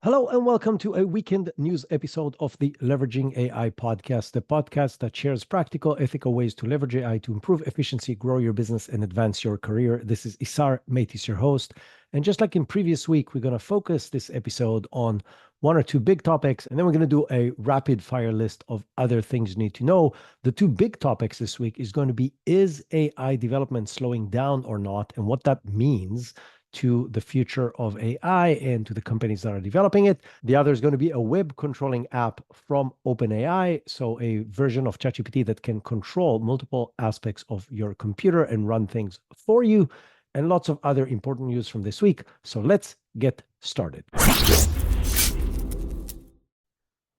Hello and welcome to a weekend news episode of the Leveraging AI podcast, the podcast that shares practical, ethical ways to leverage AI to improve efficiency, grow your business, and advance your career. This is Isar Meitis, your host. And just like in previous week, we're going to focus this episode on one or two big topics, and then we're going to do a rapid fire list of other things you need to know. The two big topics this week is going to be, is AI development slowing down or not, and what that means to the future of AI and to the companies that are developing it. The other is going to be a web controlling app from OpenAI, so a version of ChatGPT that can control multiple aspects of your computer and run things for you, and lots of other important news from this week. So let's get started.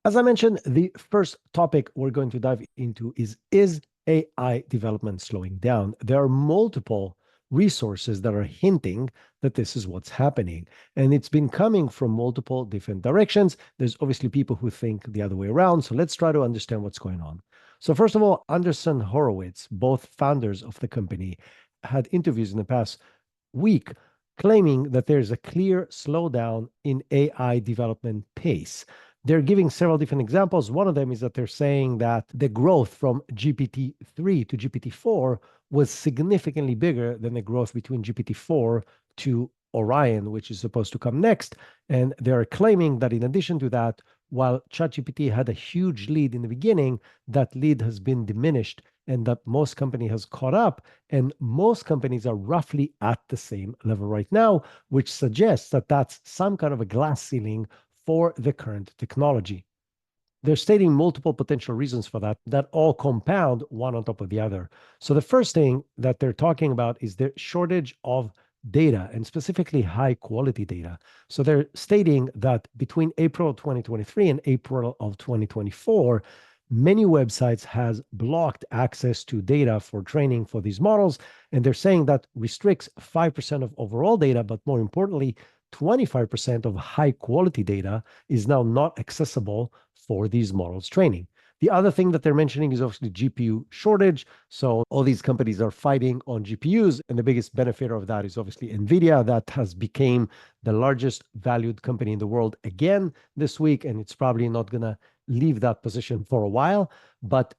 As I mentioned, the first topic we're going to dive into is AI development slowing down? There are multiple resources that are hinting that this is what's happening. And it's been coming from multiple different directions. There's obviously people who think the other way around. So let's try to understand what's going on. So first of all, Andreessen Horowitz, both founders of the company, had interviews in the past week claiming that there's a clear slowdown in AI development pace. They're giving several different examples. One of them is that they're saying that the growth from GPT-3 to GPT-4 was significantly bigger than the growth between GPT-4 to Orion, which is supposed to come next. And they're claiming that in addition to that, while ChatGPT had a huge lead in the beginning, that lead has been diminished and that most company has caught up, and most companies are roughly at the same level right now, which suggests that that's some kind of a glass ceiling for the current technology. They're stating multiple potential reasons for that all compound one on top of the other. So the first thing that they're talking about is the shortage of data, and specifically high quality data. So they're stating that between April 2023 and April of 2024, many websites has blocked access to data for training for these models. And they're saying that restricts 5% of overall data, but more importantly, 25% of high quality data is now not accessible for these models training. The other thing that they're mentioning is obviously GPU shortage. So all these companies are fighting on GPUs, and the biggest benefit of that is obviously NVIDIA, that has become the largest valued company in the world again this week, and it's probably not going to leave that position for a while. But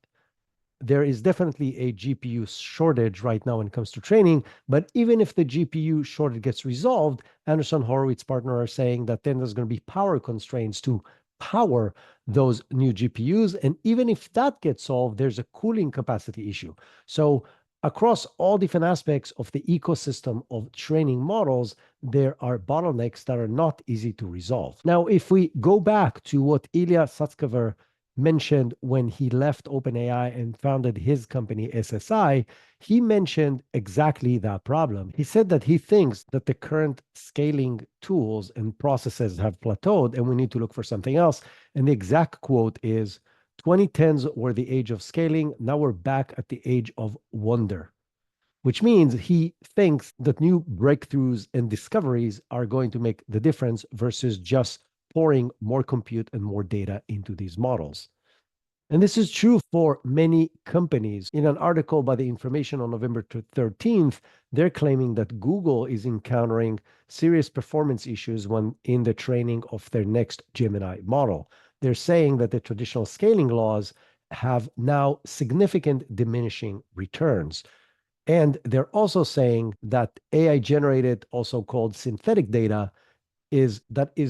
there is definitely a GPU shortage right now when it comes to training. But even if the GPU shortage gets resolved, Andreessen Horowitz partner are saying that then there's going to be power constraints to power those new GPUs. And even if that gets solved, there's a cooling capacity issue. So across all different aspects of the ecosystem of training models, there are bottlenecks that are not easy to resolve. Now, if we go back to what Ilya Sutskever mentioned when he left OpenAI and founded his company SSI, he mentioned exactly that problem. He said that he thinks that the current scaling tools and processes have plateaued and we need to look for something else. And the exact quote is, 2010s were the age of scaling. Now we're back at the age of wonder, which means he thinks that new breakthroughs and discoveries are going to make the difference versus just pouring more compute and more data into these models. And this is true for many companies. In an article by The Information on November 13th, they're claiming that Google is encountering serious performance issues when in the training of their next Gemini model. They're saying that the traditional scaling laws have now significant diminishing returns. And they're also saying that AI generated, also called synthetic data, is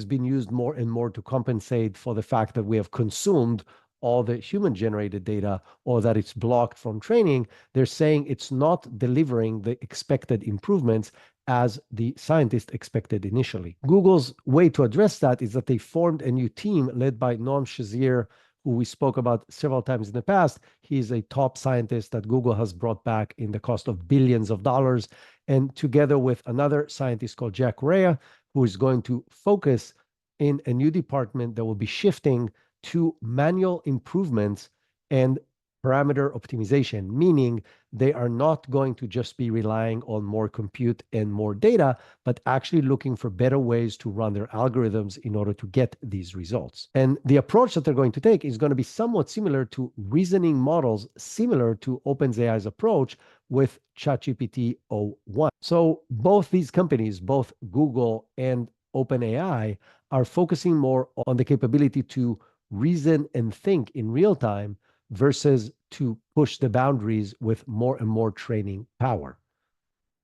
being used more and more to compensate for the fact that we have consumed all the human generated data, or that it's blocked from training. They're saying it's not delivering the expected improvements as the scientists expected initially. Google's way to address that is that they formed a new team led by Noam Shazier, who we spoke about several times in the past. He's a top scientist that Google has brought back in the cost of billions of dollars. And together with another scientist called Jack Rea, who is going to focus in a new department that will be shifting to manual improvements and parameter optimization, meaning they are not going to just be relying on more compute and more data, but actually looking for better ways to run their algorithms in order to get these results. And the approach that they're going to take is going to be somewhat similar to reasoning models, similar to OpenAI's approach with ChatGPT o1. So both these companies, both Google and OpenAI are focusing more on the capability to reason and think in real time versus to push the boundaries with more and more training power.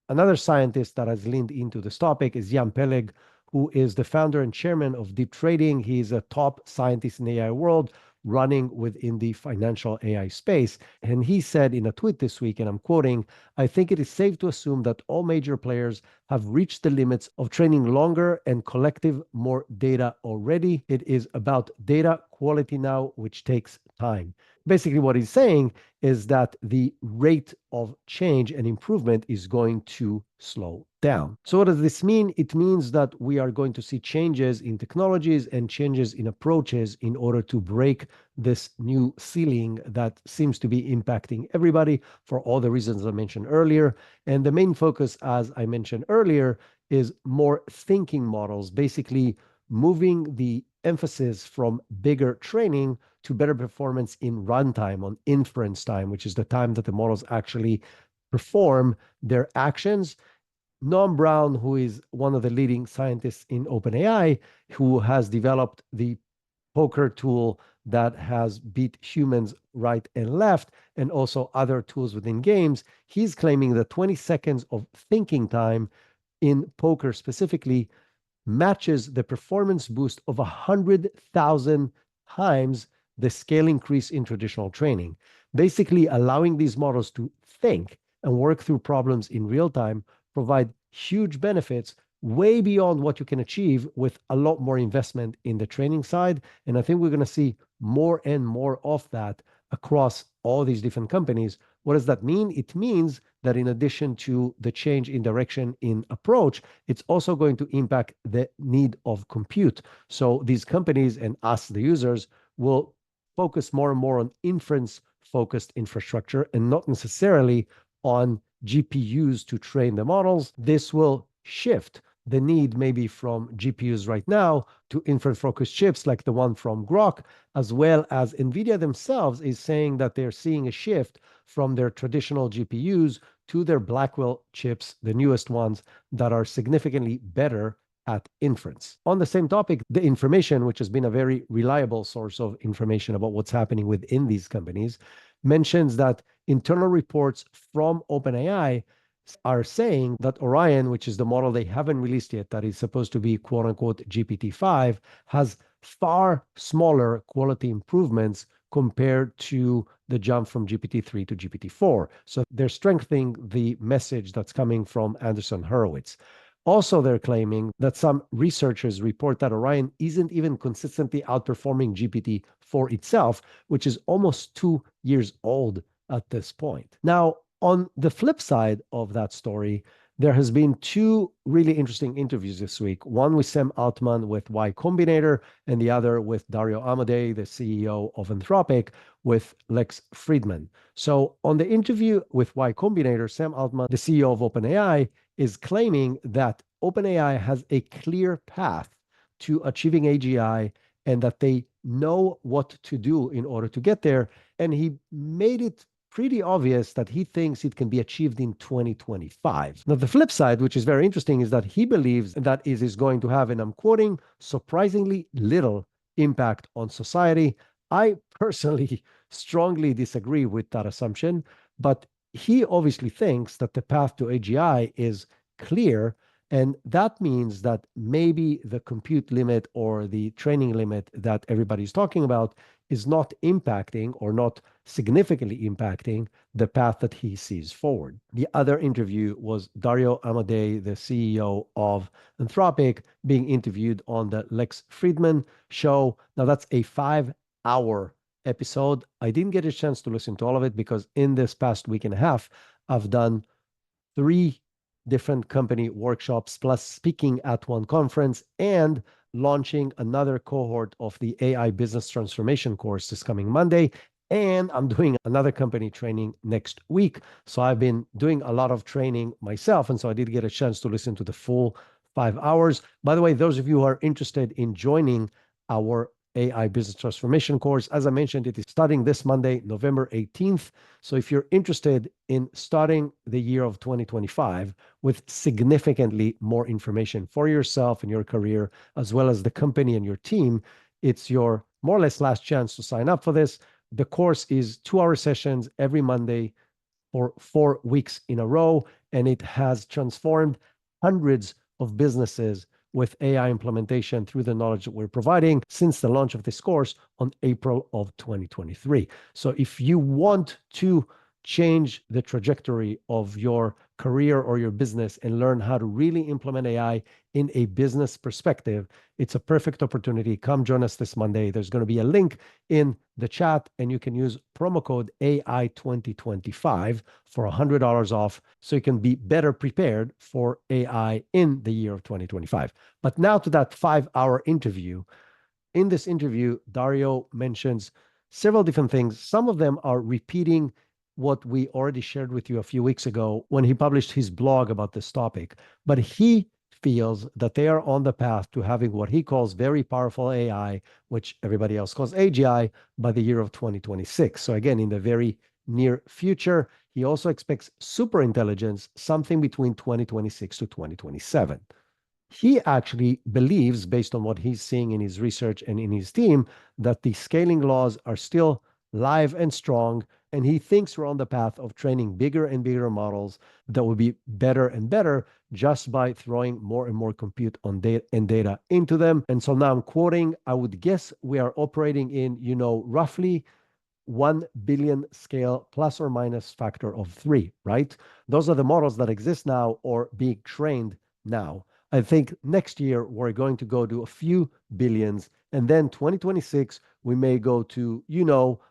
Another scientist that has leaned into this topic is Jan Peleg, who is the founder and chairman of Deep Trading. He's a top scientist in the AI world running within the financial AI space. And he said in a tweet this week, and I'm quoting, "I think it is safe to assume that all major players have reached the limits of training longer and collective more data already. It is about data quality now, which takes time." Basically, what he's saying is that the rate of change and improvement is going to slow down. So what does this mean? It means that we are going to see changes in technologies and changes in approaches in order to break this new ceiling that seems to be impacting everybody for all the reasons I mentioned earlier. And the main focus, as I mentioned earlier, is more thinking models, basically moving the emphasis from bigger training to better performance in runtime, on inference time, which is the time that the models actually perform their actions. Noam Brown, who is one of the leading scientists in OpenAI, who has developed the poker tool that has beat humans right and left, and also other tools within games, he's claiming that 20 seconds of thinking time in poker specifically matches the performance boost of 100,000 times the scale increase in traditional training, basically allowing these models to think and work through problems in real time, provide huge benefits way beyond what you can achieve with a lot more investment in the training side. And I think we're going to see more and more of that across all these different companies. What does that mean? It means that in addition to the change in direction in approach, it's also going to impact the need of compute. So these companies and us, the users, will focus more and more on inference focused infrastructure and not necessarily on GPUs to train the models. This will shift the need maybe from GPUs right now to inference-focused chips like the one from Grok, as well as NVIDIA themselves is saying that they're seeing a shift from their traditional GPUs to their Blackwell chips, the newest ones that are significantly better at inference. On the same topic, the information, which has been a very reliable source of information about what's happening within these companies, mentions that internal reports from OpenAI are saying that Orion, which is the model they haven't released yet, that is supposed to be quote unquote GPT-5, has far smaller quality improvements compared to the jump from GPT-3 to GPT-4. So they're strengthening the message that's coming from Andreessen Horowitz. Also, they're claiming that some researchers report that Orion isn't even consistently outperforming GPT-4 itself, which is almost 2 years old at this point. Now, on the flip side of that story, there has been two really interesting interviews this week. One with Sam Altman with Y Combinator, and the other with Dario Amodei, the CEO of Anthropic, with Lex Friedman. So on the interview with Y Combinator, Sam Altman, the CEO of OpenAI, is claiming that OpenAI has a clear path to achieving AGI and that they know what to do in order to get there. And he made it pretty obvious that he thinks it can be achieved in 2025. Now, the flip side, which is very interesting, is that he believes that it is going to have, and I'm quoting, surprisingly little impact on society. I personally strongly disagree with that assumption, but he obviously thinks that the path to AGI is clear. And that means that maybe the compute limit or the training limit that everybody's talking about is not impacting or not significantly impacting the path that he sees forward. The other interview was Dario Amodei, the CEO of Anthropic, being interviewed on the Lex Friedman show. Now, that's a 5-hour episode. I didn't get a chance to listen to all of it because in this past week and a half, I've done 3 different company workshops, plus speaking at one conference and launching another cohort of the AI business transformation course this coming Monday. And I'm doing another company training next week. So I've been doing a lot of training myself. And so I did get a chance to listen to the full 5 hours. By the way, those of you who are interested in joining our AI Business Transformation course. As I mentioned, it is starting this Monday, November 18th. So if you're interested in starting the year of 2025 with significantly more information for yourself and your career, as well as the company and your team, it's your more or less last chance to sign up for this. The course is 2-hour sessions every Monday for 4 weeks in a row, and it has transformed hundreds of businesses with AI implementation through the knowledge that we're providing since the launch of this course on April of 2023. So if you want to change the trajectory of your career or your business and learn how to really implement AI in a business perspective, it's a perfect opportunity. Come join us this Monday. There's going to be a link in the chat, and you can use promo code AI2025 for $100 off so you can be better prepared for AI in the year of 2025. But now to that 5-hour interview. In this interview, Dario mentions several different things. Some of them are repeating what we already shared with you a few weeks ago when he published his blog about this topic. But he feels that they are on the path to having what he calls very powerful AI, which everybody else calls AGI, by the year of 2026. So again, in the very near future, he also expects super intelligence, something between 2026 to 2027. He actually believes, based on what he's seeing in his research and in his team, that the scaling laws are still live and strong. And he thinks we're on the path of training bigger and bigger models that will be better and better just by throwing more and more compute on data into them. And so now I'm quoting, I would guess we are operating in, roughly 1 billion scale plus or minus factor of 3, right? Those are the models that exist now or being trained now. I think next year we're going to go to a few billions, and then 2026 we may go to,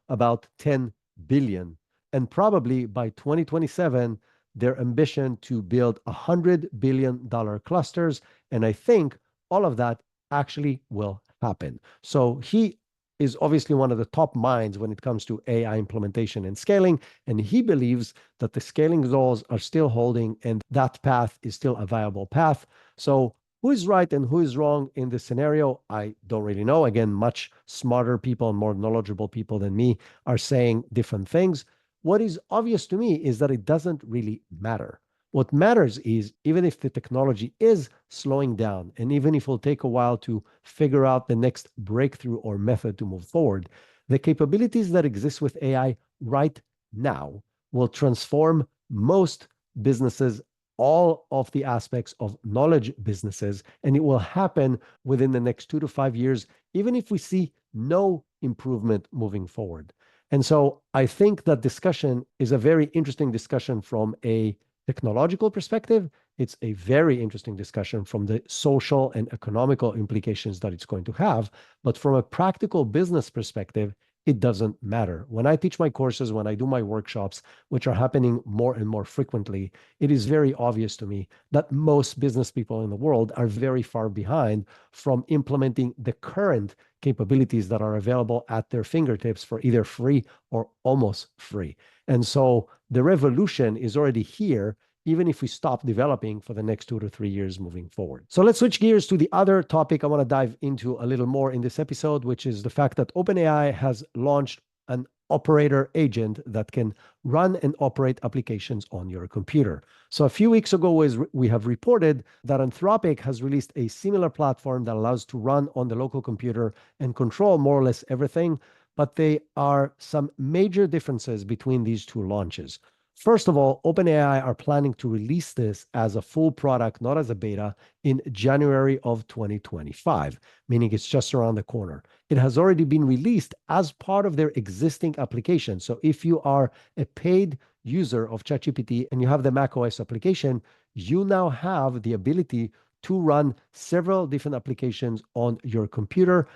about 10 billion. And probably by 2027, their ambition to build $100 billion clusters. And I think all of that actually will happen. So he is obviously one of the top minds when it comes to AI implementation and scaling. And he believes that the scaling laws are still holding and that path is still a viable path. So who is right and who is wrong in this scenario? I don't really know. Again, much smarter people and more knowledgeable people than me are saying different things. What is obvious to me is that it doesn't really matter. What matters is, even if the technology is slowing down, and even if it will take a while to figure out the next breakthrough or method to move forward, the capabilities that exist with AI right now will transform most businesses, all of the aspects of knowledge businesses, and it will happen within the next 2 to 5 years, even if we see no improvement moving forward. And so I think that discussion is a very interesting discussion from a technological perspective. It's a very interesting discussion from the social and economical implications that it's going to have. But from a practical business perspective, it doesn't matter. When I teach my courses, when I do my workshops, which are happening more and more frequently, it is very obvious to me that most business people in the world are very far behind from implementing the current capabilities that are available at their fingertips for either free or almost free. And so the revolution is already here, even if we stop developing for the next 2 to 3 years moving forward. So let's switch gears to the other topic I want to dive into a little more in this episode, which is the fact that OpenAI has launched an operator agent that can run and operate applications on your computer. So a few weeks ago, we have reported that Anthropic has released a similar platform that allows to run on the local computer and control more or less everything. But there are some major differences between these two launches. First of all, OpenAI are planning to release this as a full product, not as a beta, in January of 2025, meaning it's just around the corner. It has already been released as part of their existing application. So if you are a paid user of ChatGPT and you have the macOS application, you now have the ability to run several different applications on your computer.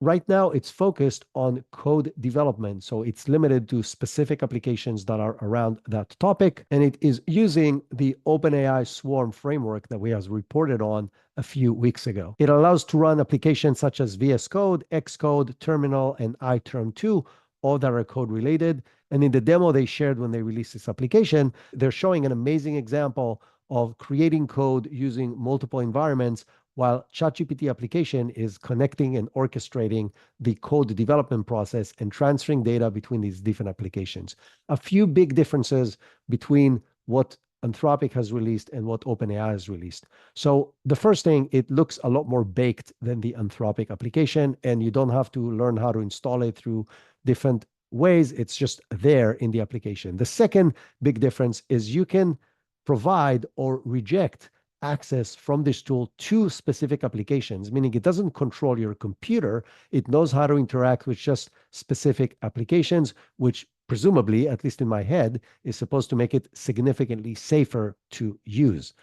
Right now, it's focused on code development. So it's limited to specific applications that are around that topic. And it is using the OpenAI Swarm framework that we have reported on a few weeks ago. It allows to run applications such as VS Code, Xcode, Terminal, and iTerm2, all that are code related. And in the demo they shared when they released this application, they're showing an amazing example of creating code using multiple environments while ChatGPT application is connecting and orchestrating the code development process and transferring data between these different applications. A few big differences between what Anthropic has released and what OpenAI has released. So the first thing, it looks a lot more baked than the Anthropic application, and you don't have to learn how to install it through different ways. It's just there in the application. The second big difference is you can provide or reject access from this tool to specific applications, meaning it doesn't control your computer. It knows how to interact with just specific applications, which presumably, at least in my head, is supposed to make it significantly safer to use.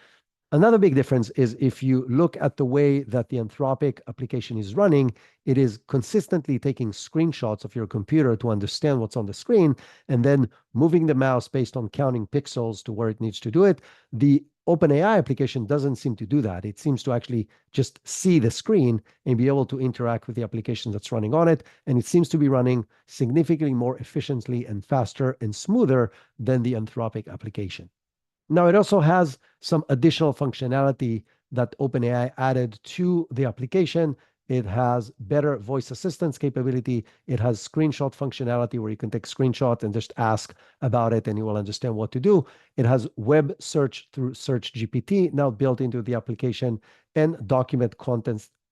Another big difference is if you look at the way that the Anthropic application is running, it is consistently taking screenshots of your computer to understand what's on the screen and then moving the mouse based on counting pixels to where it needs to do it. The OpenAI application doesn't seem to do that. It seems to actually just see the screen and be able to interact with the application that's running on it. And it seems to be running significantly more efficiently and faster and smoother than the Anthropic application. Now, it also has some additional functionality that OpenAI added to the application. It has better voice assistance capability. It has screenshot functionality where you can take screenshot and just ask about it and you will understand what to do. It has web search through Search GPT now built into the application and document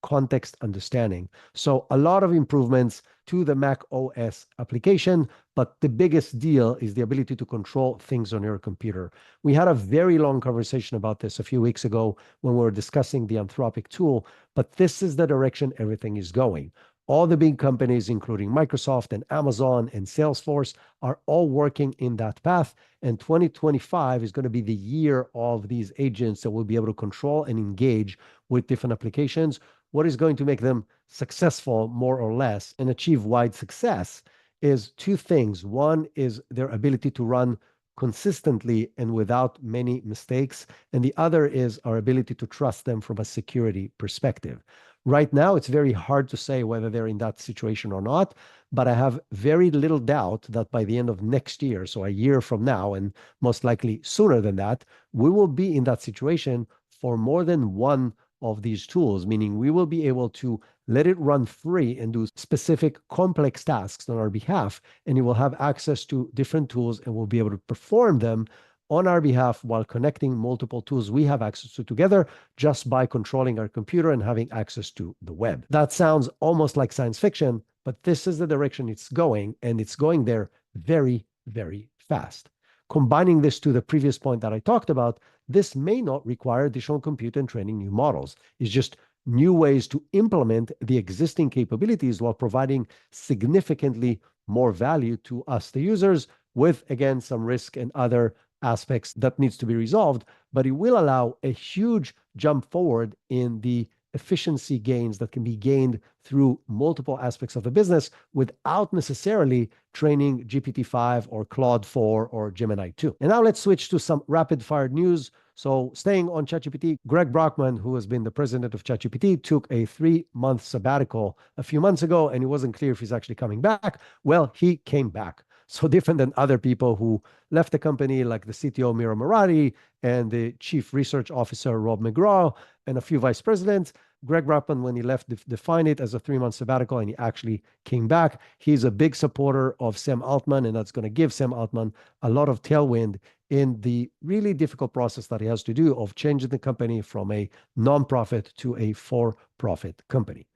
context understanding. So a lot of improvements to the Mac OS application, but the biggest deal is the ability to control things on your computer. We had a very long conversation about this a few weeks ago when we were discussing the Anthropic tool, but this is the direction everything is going. All the big companies, including Microsoft and Amazon and Salesforce, are all working in that path. And 2025 is going to be the year of these agents that will be able to control and engage with different applications. What is going to make them successful, more or less, and achieve wide success is two things. One is their ability to run consistently and without many mistakes. And the other is our ability to trust them from a security perspective. Right now, it's very hard to say whether they're in that situation or not, but I have very little doubt that by the end of next year, so a year from now, and most likely sooner than that, we will be in that situation for more than one of these tools, meaning we will be able to let it run free and do specific complex tasks on our behalf, and you will have access to different tools and we'll be able to perform them on our behalf while connecting multiple tools we have access to together just by controlling our computer and having access to the web. That sounds almost like science fiction, but this is the direction it's going, and it's going there very, very fast. Combining this to the previous point that I talked about, this may not require additional compute and training new models. It's just new ways to implement the existing capabilities while providing significantly more value to us, the users, with, again, some risk and other aspects that needs to be resolved, but it will allow a huge jump forward in the efficiency gains that can be gained through multiple aspects of the business without necessarily training GPT-5 or Claude 4 or Gemini 2. And now let's switch to some rapid fire news. So staying on ChatGPT, Greg Brockman, who has been the president of ChatGPT, took a 3-month sabbatical a few months ago, and it wasn't clear if he's actually coming back. Well, he came back. So different than other people who left the company, like the CTO, Mira Murati, and the chief research officer, Rob McGraw, and a few vice presidents. Greg Brockman, when he left, defined it as a 3-month sabbatical, and he actually came back. He's a big supporter of Sam Altman, and that's going to give Sam Altman a lot of tailwind in the really difficult process that he has to do of changing the company from a nonprofit to a for-profit company.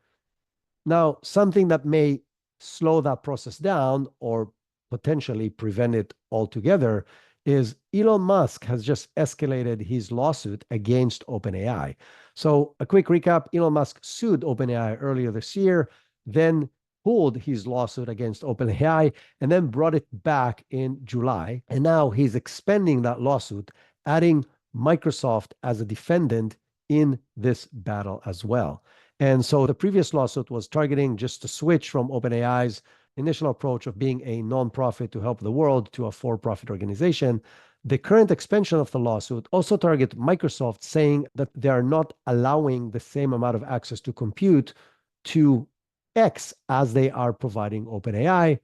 Now, something that may slow that process down or potentially prevent it altogether is Elon Musk has just escalated his lawsuit against OpenAI. So a quick recap, Elon Musk sued OpenAI earlier this year, then pulled his lawsuit against OpenAI, and then brought it back in July. And now he's expanding that lawsuit, adding Microsoft as a defendant in this battle as well. And so the previous lawsuit was targeting just to switch from OpenAI's initial approach of being a nonprofit to help the world to a for-profit organization. The current expansion of the lawsuit also targets Microsoft, saying that they are not allowing the same amount of access to compute to X as they are providing OpenAI.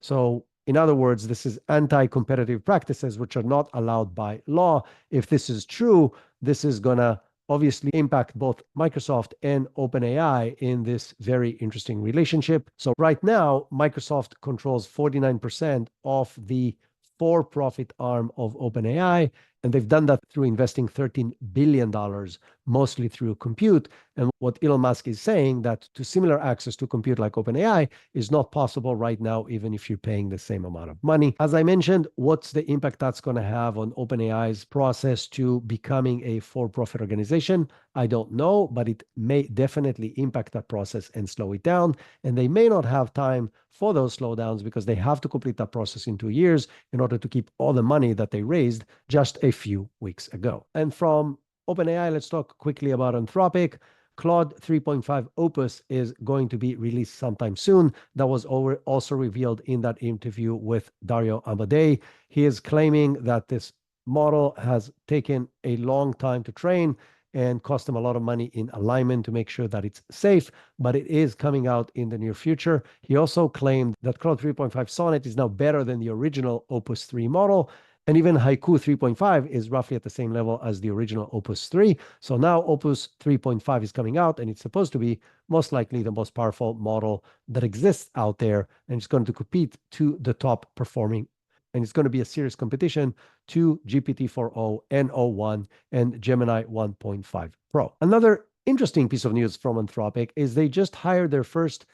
So in other words, this is anti-competitive practices which are not allowed by law. If this is true, this is going to obviously impact both Microsoft and OpenAI in this very interesting relationship. So right now, Microsoft controls 49% of the for-profit arm of OpenAI, and they've done that through investing $13 billion, mostly through compute. And what Elon Musk is saying that to similar access to compute like OpenAI is not possible right now, even if you're paying the same amount of money. As I mentioned, what's the impact that's going to have on OpenAI's process to becoming a for-profit organization? I don't know, but it may definitely impact that process and slow it down. And they may not have time for those slowdowns because they have to complete that process in 2 years in order to keep all the money that they raised just a few weeks ago. And from OpenAI, let's talk quickly about Anthropic. Claude 3.5 Opus is going to be released sometime soon. That was also revealed in that interview with Dario Amodei. He is claiming that this model has taken a long time to train and cost him a lot of money in alignment to make sure that it's safe, but it is coming out in the near future. He also claimed that Claude 3.5 Sonnet is now better than the original Opus 3 model. And even Haiku 3.5 is roughly at the same level as the original Opus 3. So now Opus 3.5 is coming out, and it's supposed to be most likely the most powerful model that exists out there. And it's going to compete to the top performing. And it's going to be a serious competition to GPT-4o and o1 and Gemini 1.5 Pro. Another interesting piece of news from Anthropic is they just hired their first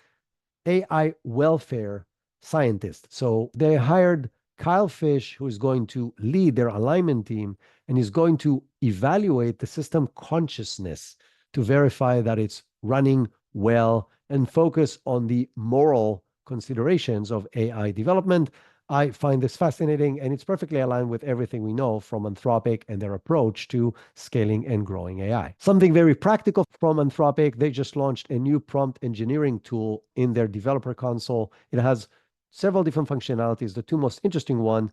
AI welfare scientist. So they hired Kyle Fish, who is going to lead their alignment team and is going to evaluate the system consciousness to verify that it's running well and focus on the moral considerations of AI development. I find this fascinating, and it's perfectly aligned with everything we know from Anthropic and their approach to scaling and growing AI. Something very practical from Anthropic, they just launched a new prompt engineering tool in their developer console. It has several different functionalities. The two most interesting one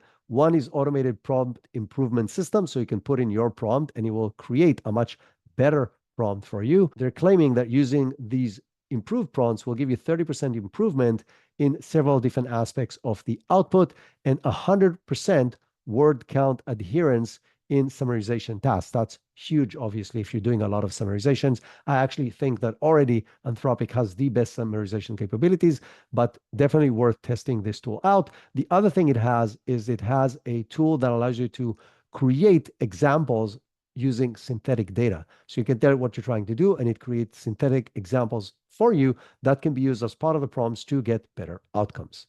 is automated prompt improvement system. So you can put in your prompt and it will create a much better prompt for you. They're claiming that using these improved prompts will give you 30% improvement in several different aspects of the output and 100% word count adherence in summarization tasks. That's huge, obviously, if you're doing a lot of summarizations. I actually think that already Anthropic has the best summarization capabilities, but definitely worth testing this tool out. The other thing it has is it has a tool that allows you to create examples using synthetic data. So you can tell it what you're trying to do, and it creates synthetic examples for you that can be used as part of the prompts to get better outcomes.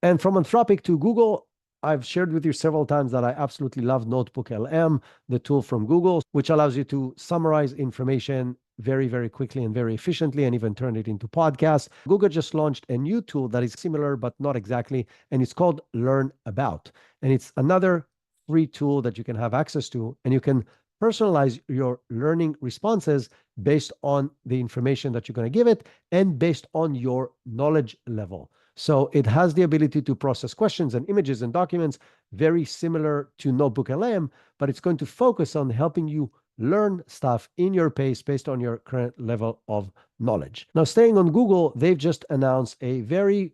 And from Anthropic to Google, I've shared with you several times that I absolutely love Notebook LM, the tool from Google, which allows you to summarize information very, very quickly and very efficiently and even turn it into podcasts. Google just launched a new tool that is similar, but not exactly, and it's called Learn About. And it's another free tool that you can have access to, and you can personalize your learning responses based on the information that you're going to give it and based on your knowledge level. So it has the ability to process questions and images and documents very similar to Notebook LM, but it's going to focus on helping you learn stuff in your pace based on your current level of knowledge. Now, staying on Google, they've just announced a very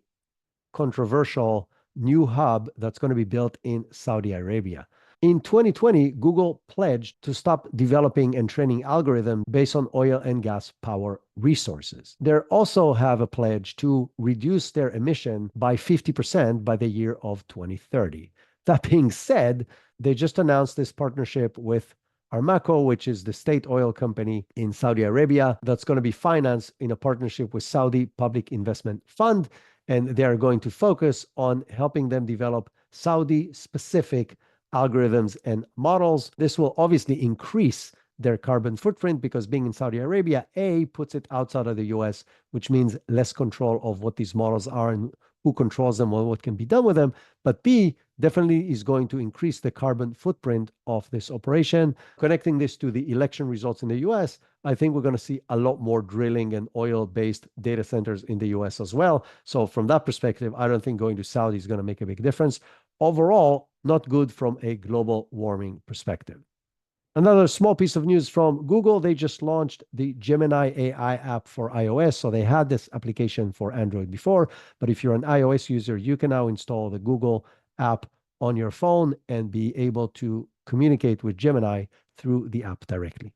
controversial new hub that's going to be built in Saudi Arabia. In 2020, Google pledged to stop developing and training algorithms based on oil and gas power resources. They also have a pledge to reduce their emission by 50% by the year of 2030. That being said, they just announced this partnership with Aramco, which is the state oil company in Saudi Arabia, that's going to be financed in a partnership with Saudi Public Investment Fund. And they are going to focus on helping them develop Saudi-specific algorithms and models. This will obviously increase their carbon footprint because being in Saudi Arabia, A, puts it outside of the US, which means less control of what these models are and who controls them or what can be done with them. But B, definitely is going to increase the carbon footprint of this operation. Connecting this to the election results in the US, I think we're going to see a lot more drilling and oil-based data centers in the US as well. So from that perspective, I don't think going to Saudi is going to make a big difference. Overall, not good from a global warming perspective. Another small piece of news from Google, they just launched the Gemini AI app for iOS. So they had this application for Android before, but if you're an iOS user, you can now install the Google app on your phone and be able to communicate with Gemini through the app directly.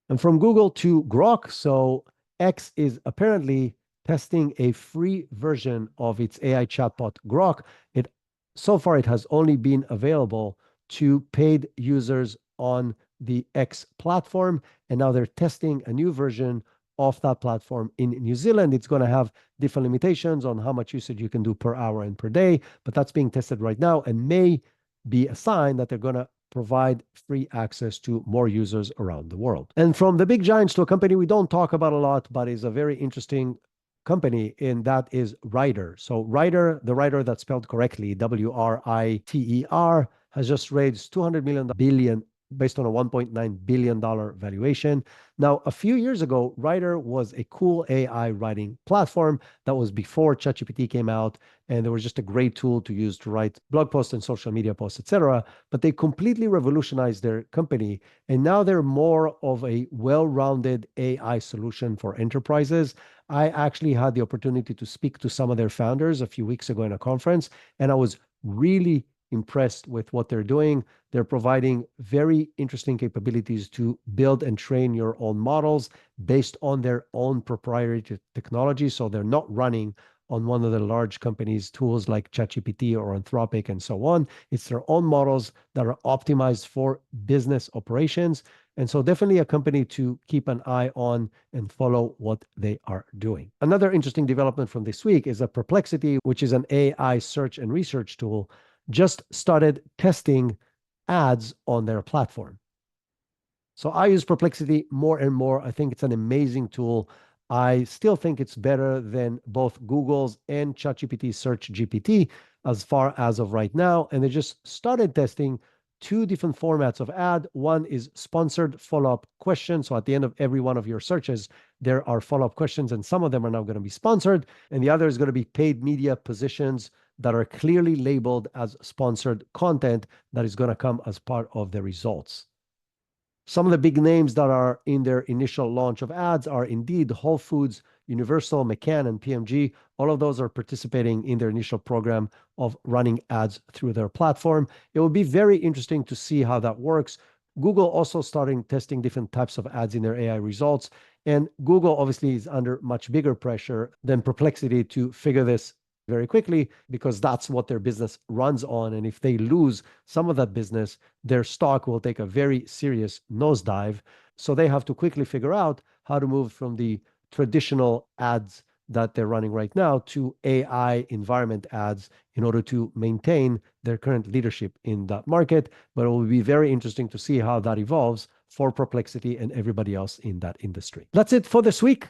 And from Google to Grok, so X is apparently testing a free version of its AI chatbot Grok. It so far it has only been available to paid users on the X platform, and now they're testing a new version of that platform in New Zealand. It's going to have different limitations on how much usage you can do per hour and per day, but that's being tested right now and may be a sign that they're going to provide free access to more users around the world. And from the big giants to a company we don't talk about a lot, but is a very interesting company, and that is Ryder. So Ryder, the Ryder that's spelled correctly, WRITER, has just raised $200 billion based on a $1.9 billion valuation. Now, a few years ago, Ryder was a cool AI writing platform that was before ChatGPT came out, and there was just a great tool to use to write blog posts and social media posts, etc. But they completely revolutionized their company, and now they're more of a well-rounded AI solution for enterprises. I actually had the opportunity to speak to some of their founders a few weeks ago in a conference, and I was really impressed with what they're doing. They're providing very interesting capabilities to build and train your own models based on their own proprietary technology. So they're not running on one of the large companies' tools like ChatGPT or Anthropic and so on. It's their own models that are optimized for business operations. And so definitely a company to keep an eye on and follow what they are doing. Another interesting development from this week is that Perplexity, which is an AI search and research tool, just started testing ads on their platform. So I use Perplexity more and more. I think it's an amazing tool. I still think it's better than both Google's and ChatGPT Search GPT as far as of right now. And they just started testing two different formats of ad. One is sponsored follow-up questions. So at the end of every one of your searches, there are follow-up questions, and some of them are now going to be sponsored. And the other is going to be paid media positions that are clearly labeled as sponsored content that is going to come as part of the results. Some of the big names that are in their initial launch of ads are indeed Whole Foods, Universal, McCann, and PMG. All of those are participating in their initial program of running ads through their platform. It will be very interesting to see how that works. Google also starting testing different types of ads in their AI results. And Google obviously is under much bigger pressure than Perplexity to figure this very quickly, because that's what their business runs on. And if they lose some of that business, their stock will take a very serious nosedive. So they have to quickly figure out how to move from the traditional ads that they're running right now to AI environment ads in order to maintain their current leadership in that market. But it will be very interesting to see how that evolves for Perplexity and everybody else in that industry. That's it for this week.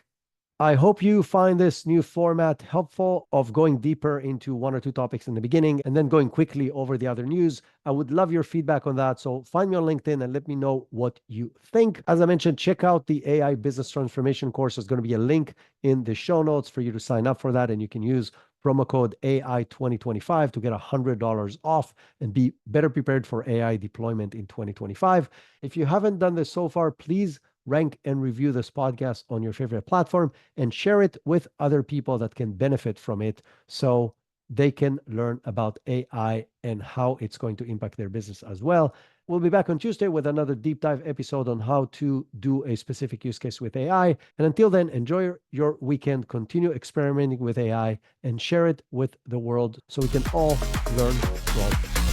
I hope you find this new format helpful of going deeper into one or two topics in the beginning and then going quickly over the other news. I would love your feedback on that. So find me on LinkedIn and let me know what you think. As I mentioned, check out the AI business transformation course. There's going to be a link in the show notes for you to sign up for that. And you can use promo code AI2025 to get $100 off and be better prepared for AI deployment in 2025. If you haven't done this so far, please rank and review this podcast on your favorite platform and share it with other people that can benefit from it so they can learn about AI and how it's going to impact their business as well. We'll be back on Tuesday with another deep dive episode on how to do a specific use case with AI. And until then, enjoy your weekend, continue experimenting with AI, and share it with the world so we can all learn from